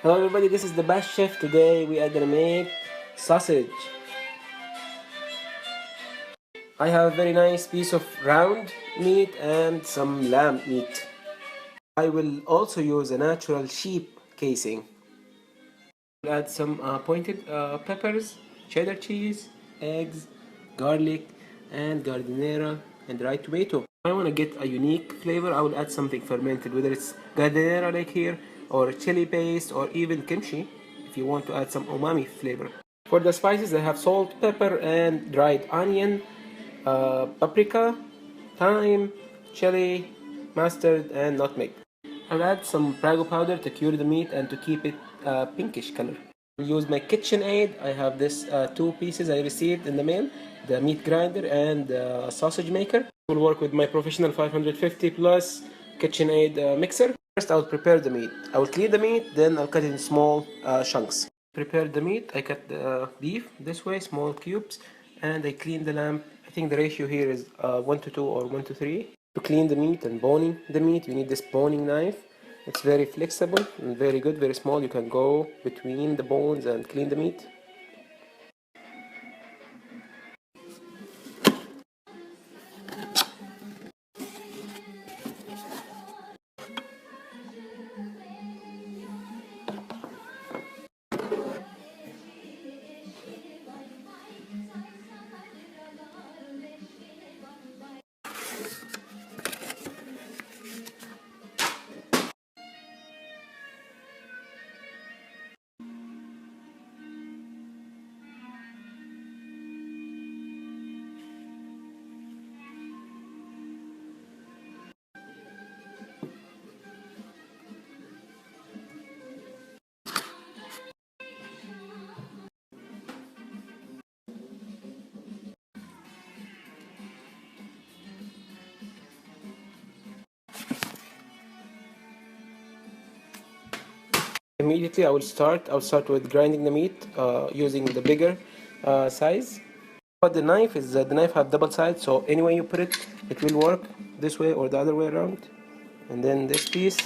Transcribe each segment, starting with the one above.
Hello everybody, this is the Bash Chef. Today we are gonna make sausage. I have a very nice piece of round meat and some lamb meat. I will also use a natural sheep casing. I'll add some pointed peppers, cheddar cheese, eggs, garlic, and giardiniera and dried tomato. If I want to get a unique flavor, I will add something fermented, whether it's giardiniera like here, or chili paste, or even kimchi, if you want to add some umami flavor. For the spices, I have salt, pepper, and dried onion, paprika, thyme, chili, mustard, and nutmeg. I'll add some Prego powder to cure the meat and to keep it pinkish color. I'll use my KitchenAid. I have this two pieces I received in the mail, the meat grinder and the sausage maker. I will work with my professional 550 plus KitchenAid mixer. First, I'll prepare the meat. I will clean the meat, then I'll cut it in small chunks. Prepare the meat. I cut the beef this way, small cubes, and I clean the lamb. I think the ratio here is 1 to 2 or 1 to 3. To clean the meat and boning the meat, you need this boning knife. It's very flexible and very good, very small. You can go between the bones and clean the meat. Immediately, I'll start with grinding the meat using the bigger size. But the knife is the knife have double sides, so any way you put it, it will work this way or the other way around. And then this piece.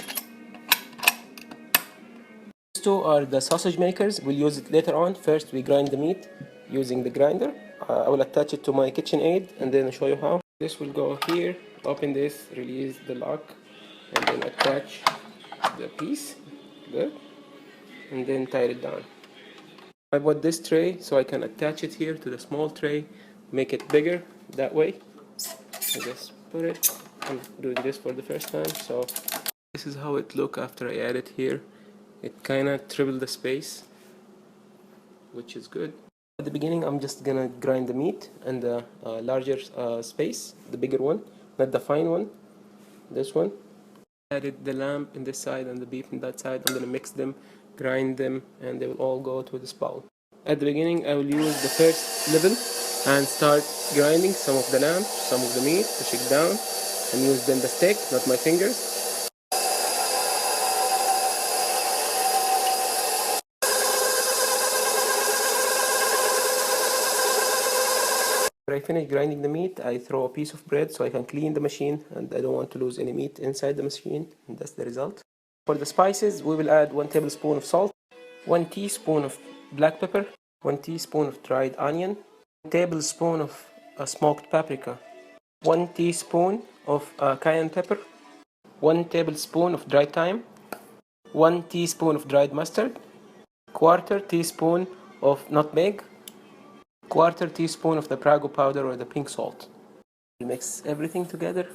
These two are the sausage makers. We'll use it later on. First, we grind the meat using the grinder. I will attach it to my KitchenAid and then I'll show you how. This will go here. Open this, release the lock, and then attach the piece. Good. And then tie it down. I bought this tray so I can attach it here to the small tray, make it bigger that way. I just put it. I'm doing this for the first time, so this is how it look after I add it here. It kinda tripled the space, which is good. At the beginning, I'm just gonna grind the meat and the larger space, the bigger one, not the fine one, this one. Added the lamb in this side and the beef in that side. I'm gonna mix them, grind them, and they will all go to this bowl. At the beginning, I will use the first level and start grinding some of the lamb, some of the meat, push it down, and use then the stick, not my fingers. When I finish grinding the meat, I throw a piece of bread so I can clean the machine, and I don't want to lose any meat inside the machine, and that's the result. For the spices, we will add 1 tablespoon of salt, 1 teaspoon of black pepper, 1 teaspoon of dried onion, 1 tablespoon of smoked paprika, 1 teaspoon of cayenne pepper, 1 tablespoon of dried thyme, 1 teaspoon of dried mustard, quarter teaspoon of nutmeg, quarter teaspoon of the Prego powder or the pink salt. Mix everything together.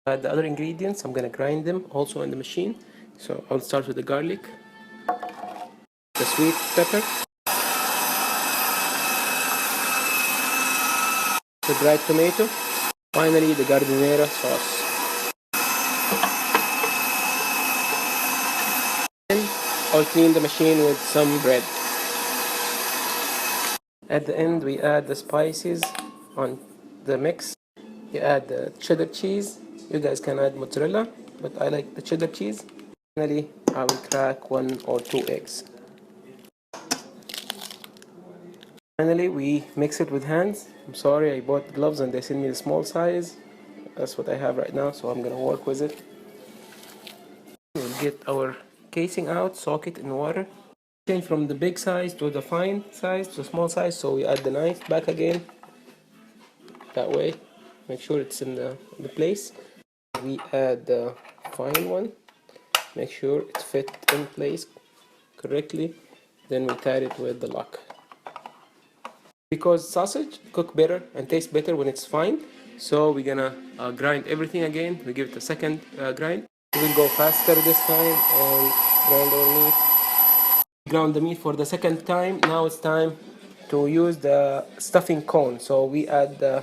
Add the other ingredients. I'm gonna grind them also in the machine. So I'll start with the garlic, the sweet pepper, the dried tomato, finally the giardiniera sauce. Then I'll clean the machine with some bread. At the end, we add the spices on the mix. You add the cheddar cheese. You guys can add mozzarella, but I like the cheddar cheese. Finally, I will crack 1 or 2 eggs. Finally, we mix it with hands. I'm sorry, I bought gloves and they sent me the small size. That's what I have right now, so I'm gonna work with it. get our casing out, soak it in water, change from the big size to the fine size to small size. So we add the knife back again, that way, make sure it's in the place. We add the fine one, make sure it fit in place correctly, then we tie it with the lock. Because sausage cook better and taste better when it's fine, so we're gonna grind everything again. We give it a second grind. We'll go faster this time and grind our meat. Ground the meat for the second time. Now it's time to use the stuffing cone. So we add the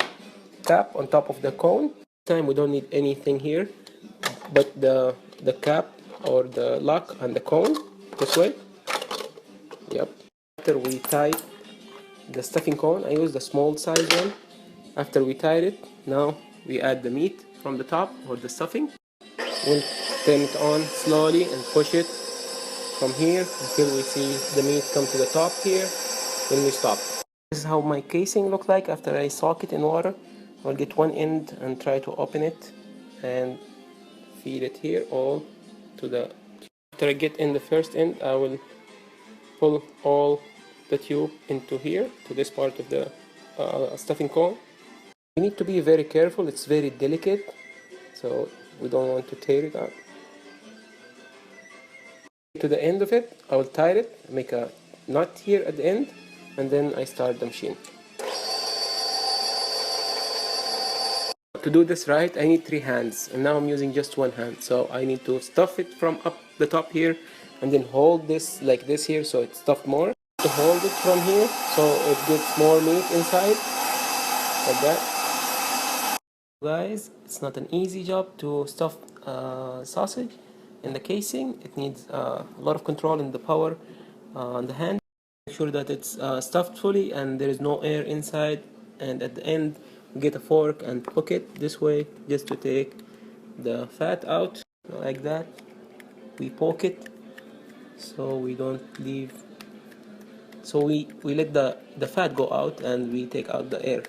cap on top of the cone. This time we don't need anything here but the cap or the lock and the cone, this way. Yep. After we tie the stuffing cone, I use the small size one. After we tied it, now we add the meat from the top or the stuffing. We'll turn it on slowly and push it from here until we see the meat come to the top here. Then we stop. This is how my casing looks like after I soak it in water. I'll get one end and try to open it and feed it here all to the. After I get in the first end, I will pull all the tube into here to this part of the stuffing cone. You need to be very careful, it's very delicate, so we don't want to tear it out. To the end of it, I will tie it, make a knot here at the end, and then I start the machine. To do this right, I need 3 hands, and now I'm using just 1 hand. So I need to stuff it from up the top here, and then hold this like this here, so it's stuffed more. To hold it from here, so it gets more meat inside, like that. Guys, it's not an easy job to stuff sausage in the casing. It needs a lot of control in the power on the hand. Make sure that it's stuffed fully and there is no air inside, and at the end get a fork and poke it this way just to take the fat out, like that. We poke it so we don't leave, so we let the fat go out and we take out the air.